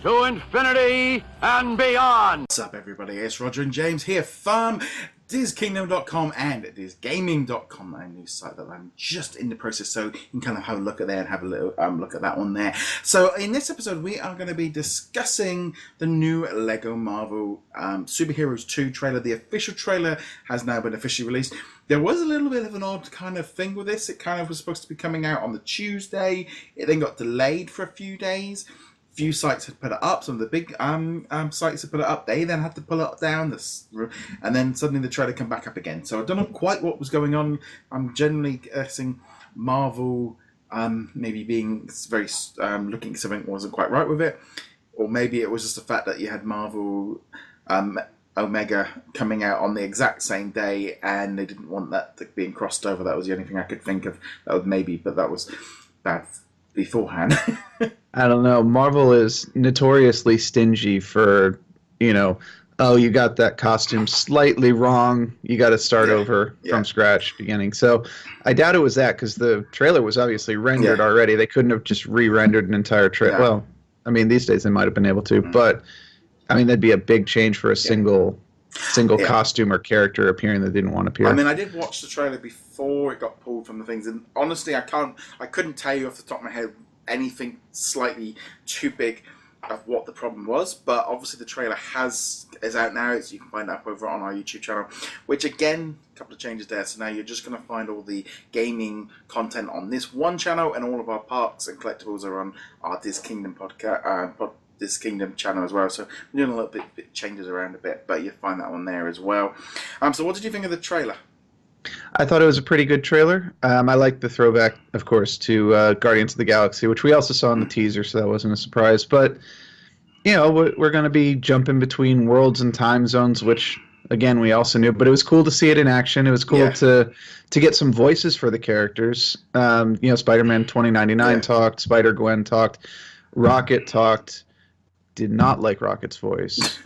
to infinity and beyond. What's up, everybody? It's Roger and James here from DisKingdom.com and DisGaming.com, a new site that I'm just in the process, so you can kind of have a look at there and have a little look at that one there. So in this episode, we are going to be discussing the new Lego Marvel Superheroes 2 trailer. The official trailer has now been officially released. There was a little bit of an odd kind of thing with this. It kind of was supposed to be coming out on the Tuesday. It then got delayed for a few days. Few sites had put it up. Some of the big sites had put it up. They then had to pull it down, and then suddenly the trailer come back up again. So I don't know quite what was going on. I'm generally guessing Marvel maybe being very looking something wasn't quite right with it, or maybe it was just the fact that you had Marvel Omega coming out on the exact same day, and they didn't want that being crossed over. That was the only thing I could think of. That was maybe, but that was bad beforehand. I don't know. Marvel is notoriously stingy for, oh, you got that costume slightly wrong. You got to start over from scratch beginning. So I doubt it was that, because the trailer was obviously rendered already. They couldn't have just re-rendered an entire trailer. Well, I mean, these days they might have been able to, but I mean, that'd be a big change for a single costume or character appearing that didn't want to appear. I mean, I did watch the trailer before it got pulled from the things, and honestly, I couldn't tell you off the top of my head anything slightly too big of what the problem was, but obviously the trailer is out now, so you can find that over on our YouTube channel, which again, a couple of changes there. So now you're just going to find all the gaming content on this one channel, and all of our parks and collectibles are on our DisKingdom podcast, DisKingdom channel as well. So we're doing a little bit changes around a bit, but you'll find that one there as well. So what did you think of the trailer? I thought it was a pretty good trailer. I like the throwback, of course, to Guardians of the Galaxy, which we also saw in the teaser, so that wasn't a surprise. But, we're going to be jumping between worlds and time zones, which, again, we also knew. But it was cool to see it in action. It was cool to get some voices for the characters. Spider-Man 2099 talked, Spider-Gwen talked, Rocket talked. Did not like Rocket's voice.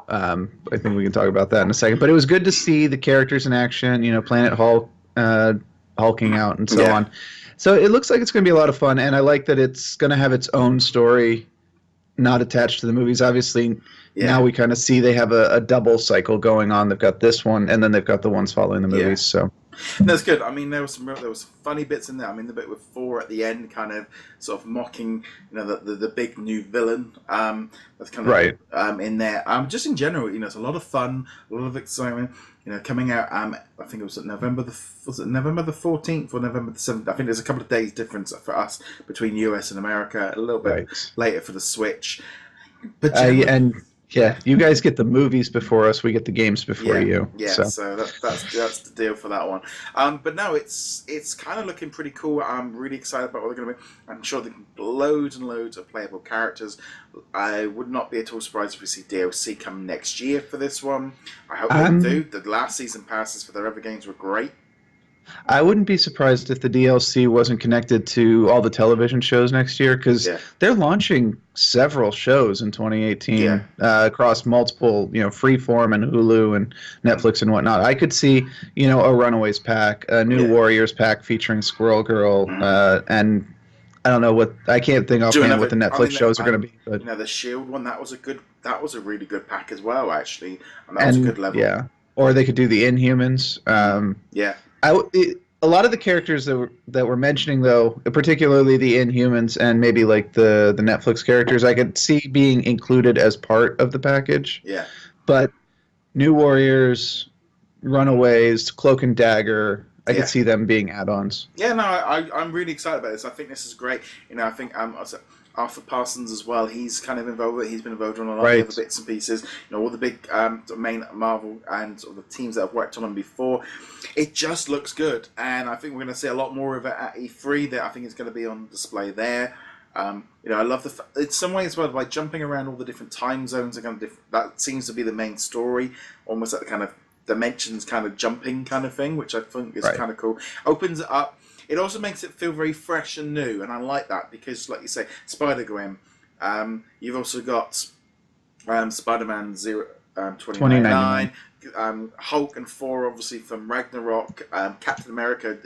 I think we can talk about that in a second. But it was good to see the characters in action, Planet Hulk hulking out and so on. So it looks like it's going to be a lot of fun, and I like that it's going to have its own story, not attached to the movies. Obviously, now we kind of see they have a double cycle going on. They've got this one, and then they've got the ones following the movies. So that's good. I mean, there was funny bits in there. I mean, the bit with Thor at the end, kind of sort of mocking, the big new villain. That's kind of in there. Just in general, it's a lot of fun, a lot of excitement. Coming out. I think it was November the 14th or November the 7th. I think there's a couple of days difference for us between US and America. A little bit later for the Switch. But you guys get the movies before us. We get the games before you. Yeah, so that's the deal for that one. But no, it's kind of looking pretty cool. I'm really excited about what they're going to be. I'm sure there's loads and loads of playable characters. I would not be at all surprised if we see DLC come next year for this one. I hope they do. The last season passes for their other games were great. I wouldn't be surprised if the DLC wasn't connected to all the television shows next year, because they're launching several shows in 2018 across multiple, Freeform and Hulu and Netflix and whatnot. I could see, a Runaways pack, a new Warriors pack featuring Squirrel Girl, and I don't know I can't think offhand what the Netflix shows are going to be. But the S.H.I.E.L.D. one, that was a really good pack as well, actually, and that was a good level. Yeah, or they could do the Inhumans. A lot of the characters that we're mentioning, though, particularly the Inhumans and maybe like the Netflix characters, I could see being included as part of the package. Yeah. But New Warriors, Runaways, Cloak and Dagger, I could see them being add-ons. Yeah, no, I'm really excited about this. I think this is great. I think Arthur Parsons as well. He's kind of involved with it. He's been involved on a lot of other bits and pieces. All the big main Marvel and the teams that have worked on them before. It just looks good, and I think we're going to see a lot more of it at E3. That I think it's going to be on display there. I love in some ways as well, by jumping around all the different time zones. That seems to be the main story, almost like the kind of dimensions, kind of jumping kind of thing, which I think is kind of cool. Opens it up. It also makes it feel very fresh and new, and I like that because, like you say, Spider-Gwen. You've also got Spider-Man 2099, Hulk and Thor, obviously from Ragnarok, Captain America.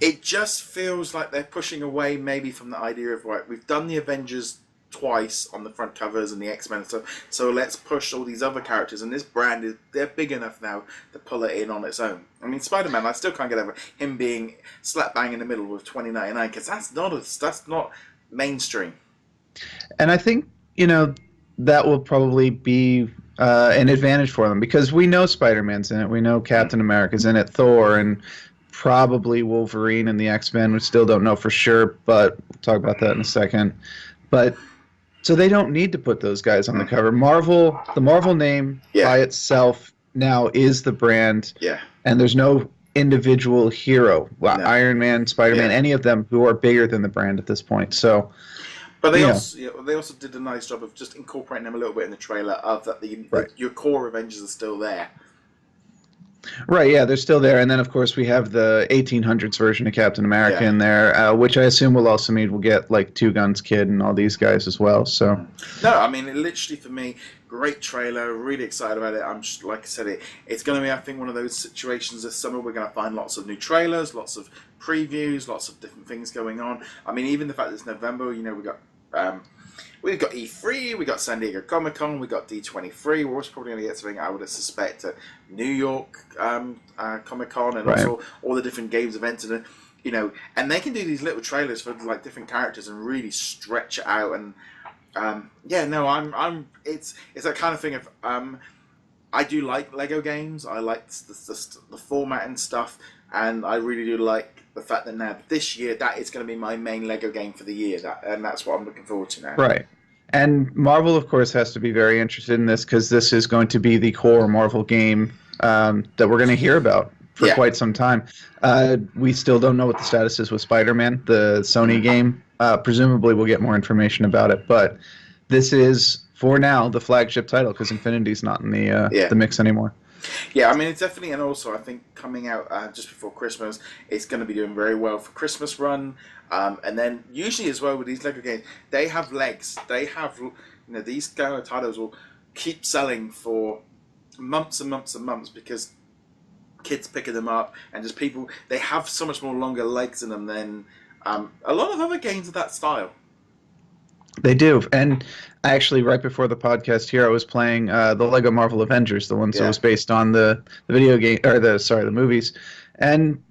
It just feels like they're pushing away maybe from the idea of, right, we've done the Avengers twice on the front covers and the X-Men and stuff. So let's push all these other characters, and this brand they're big enough now to pull it in on its own. I mean, Spider-Man, I still can't get over him being slap bang in the middle with $20.99 because that's not mainstream. And I think that will probably be an advantage for them because we know Spider-Man's in it, we know Captain America's in it, Thor, and probably Wolverine and the X-Men. We still don't know for sure, but we'll talk about that in a second. But so they don't need to put those guys on the cover. The Marvel name by itself now is the brand. Yeah. And there's no individual hero, Iron Man, Spider-Man, any of them who are bigger than the brand at this point. So, but they also did a nice job of just incorporating them a little bit in the trailer of that your core Avengers are still there. Right, yeah, they're still there. And then, of course, we have the 1800s version of Captain America in there, which I assume will also mean we'll get, like, Two Guns Kid and all these guys as well. So, no, I mean, it literally, for me, great trailer, really excited about it. I'm just, like I said, it's going to be, I think, one of those situations this summer. We're going to find lots of new trailers, lots of previews, lots of different things going on. I mean, even the fact that it's November, we've got E3, we got San Diego Comic-Con, we got D23. We're also probably going to get something, I would suspect, at New York Comic-Con, and also all the different games events, and and they can do these little trailers for like different characters and really stretch it out. And it's that kind of thing of I do like Lego games. I like the format and stuff, and I really do like the fact that now this year that is going to be my main Lego game for the year, and that's what I'm looking forward to now. Right. And Marvel, of course, has to be very interested in this because this is going to be the core Marvel game that we're going to hear about for quite some time. We still don't know what the status is with Spider-Man, the Sony game. Presumably we'll get more information about it, but this is, for now, the flagship title because Infinity's not in the mix anymore. Yeah, I mean, it's definitely, and also I think coming out just before Christmas, it's going to be doing very well for Christmas run. And then usually as well with these Lego games, they have legs. They have, these kind of titles will keep selling for months and months and months because kids picking them up and just people, they have so much more longer legs in them than a lot of other games of that style. They do. And actually, right before the podcast here, I was playing the Lego Marvel Avengers, the ones that was based on the video game, or the movies. And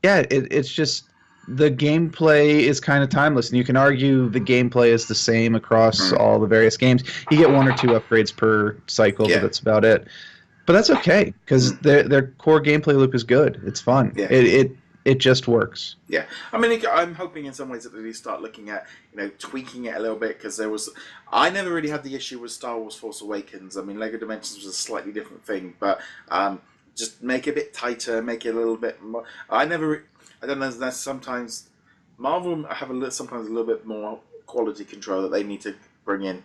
yeah, it's just the gameplay is kind of timeless. And you can argue the gameplay is the same across all the various games. You get one or two upgrades per cycle, but that's about it. But that's okay because their core gameplay loop is good. It's fun. Yeah. It just works. Yeah, I mean, I'm hoping in some ways that they start looking at, tweaking it a little bit because I never really had the issue with Star Wars Force Awakens. I mean, Lego Dimensions was a slightly different thing, but just make it a bit tighter, make it a little bit more. I don't know. That sometimes Marvel have sometimes a little bit more quality control that they need to bring in.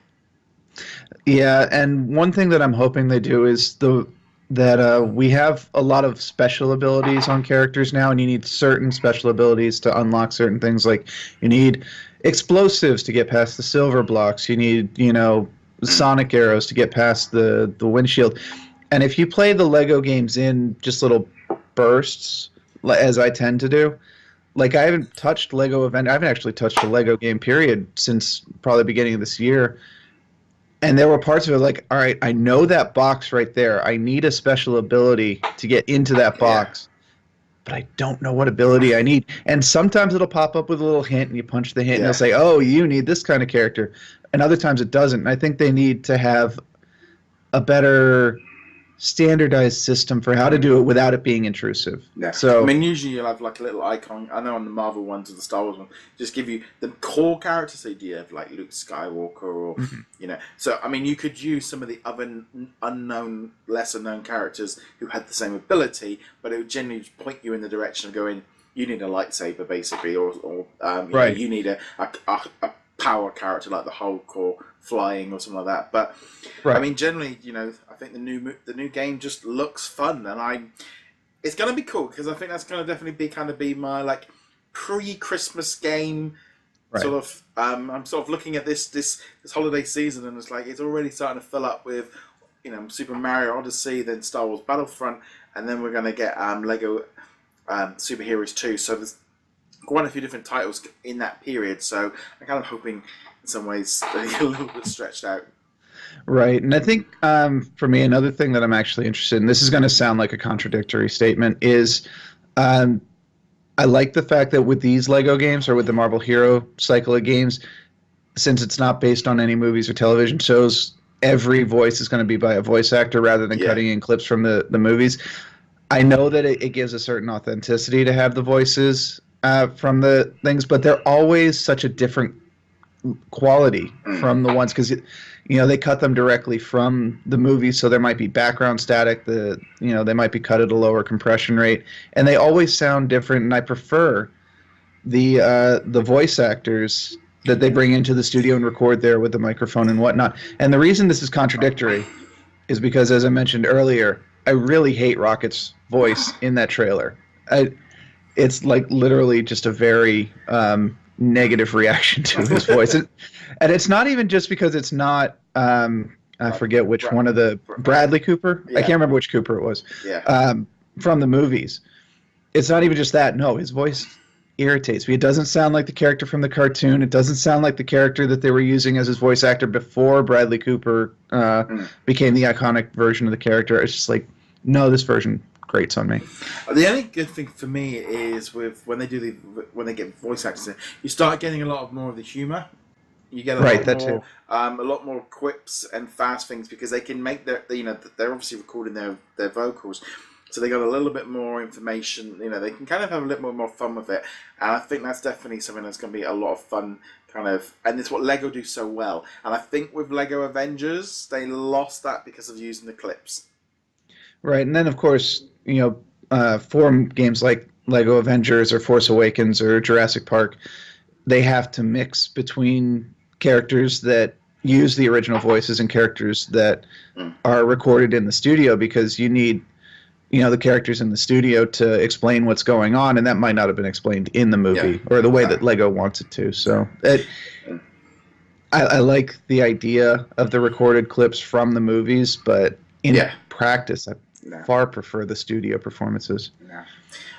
Yeah, and one thing that I'm hoping they do is that we have a lot of special abilities on characters now, and you need certain special abilities to unlock certain things. Like you need explosives to get past the silver blocks. You need, sonic arrows to get past the windshield. And if you play the Lego games in just little bursts, as I tend to do, like I haven't touched Lego Event. I haven't actually touched a Lego game period since probably the beginning of this year. And there were parts of it like, all right, I know that box right there. I need a special ability to get into that box, but I don't know what ability I need. And sometimes it'll pop up with a little hint, and you punch the hint, and it'll say, oh, you need this kind of character. And other times it doesn't. And I think they need to have a better standardized system for how to do it without it being intrusive. Yeah. So I mean, usually you'll have like a little icon. I know on the Marvel ones or the Star Wars one, just give you the core characters. So do you have like Luke Skywalker or So I mean, you could use some of the other unknown, lesser known characters who had the same ability, but it would generally point you in the direction of going, you need a lightsaber basically, or you need a power character like the Hulk or flying or something like that. But I mean, generally, I think the new game just looks fun, and it's going to be cool because I think that's going to definitely be my like pre-Christmas game. Right. Sort of, I'm sort of looking at this holiday season, and it's like it's already starting to fill up with Super Mario Odyssey, then Star Wars Battlefront, and then we're going to get Lego Superheroes 2. So there's quite a few different titles in that period, so I'm kind of hoping in some ways they get a little bit stretched out. Right. And I think for me, another thing that I'm actually interested in, this is going to sound like a contradictory statement, is I like the fact that with these Lego games or with the Marvel Hero cycle of games, since it's not based on any movies or television shows, every voice is going to be by a voice actor rather than cutting in clips from the movies. I know that it gives a certain authenticity to have the voices from the things, but they're always such a different quality from the ones, because they cut them directly from the movie, so there might be background static. They might be cut at a lower compression rate, and they always sound different. And I prefer the voice actors that they bring into the studio and record there with the microphone and whatnot. And the reason this is contradictory is because, as I mentioned earlier, I really hate Rocket's voice in that trailer. It's like literally just a very negative reaction to his voice. And it's not even just because it's not, I forget which one of the, Bradley Cooper? Yeah. I can't remember which Cooper it was. Yeah. From the movies. It's not even just that. No, his voice irritates me. It doesn't sound like the character from the cartoon. It doesn't sound like the character that they were using as his voice actor before Bradley Cooper became the iconic version of the character. It's just like, no, this version grates on me. The only good thing for me is when they get voice actors in, you start getting a lot more of the humor. You get a lot more quips and fast things, because they can make they're obviously recording their vocals, so they got a little bit more information. They can kind of have a little more fun with it, and I think that's definitely something that's going to be a lot of fun. And it's what Lego do so well. And I think with Lego Avengers, they lost that because of using the clips. Right, and then of course, for games like Lego Avengers or Force Awakens or Jurassic Park, they have to mix between characters that use the original voices and characters that are recorded in the studio, because you need the characters in the studio to explain what's going on, and that might not have been explained in the movie or the way that Lego wants it to. So I like the idea of the recorded clips from the movies, but in practice, I far prefer the studio performances. Yeah.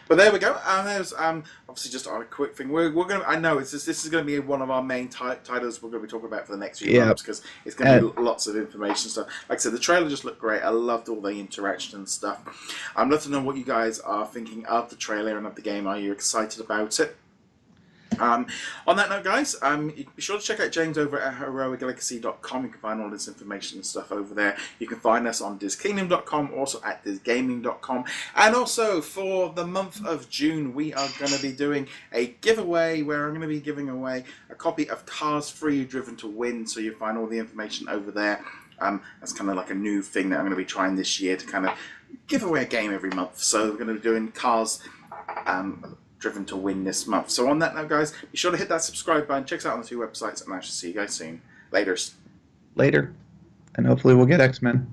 But there we go. There's obviously just on a quick thing. We're gonna. I know this is going to be one of our main titles we're going to be talking about for the next few months, because it's going to be lots of information stuff. Like I said, the trailer just looked great. I loved all the interaction and stuff. I'd love to know what you guys are thinking of the trailer and of the game. Are you excited about it? On that note, guys, be sure to check out James over at heroiclegacy.com. You can find all this information and stuff over there. You can find us on DisKingdom.com, also at DisGaming.com. And also, for the month of June, we are going to be doing a giveaway where I'm going to be giving away a copy of Cars 3 Driven to Win. So you'll find all the information over there. That's kind of like a new thing that I'm going to be trying this year, to kind of give away a game every month. So we're going to be doing Cars Driven to Win this month. So on that note, guys, be sure to hit that subscribe button. Check us out on the 2 websites, and I shall see you guys soon. Later. And hopefully we'll get X-Men.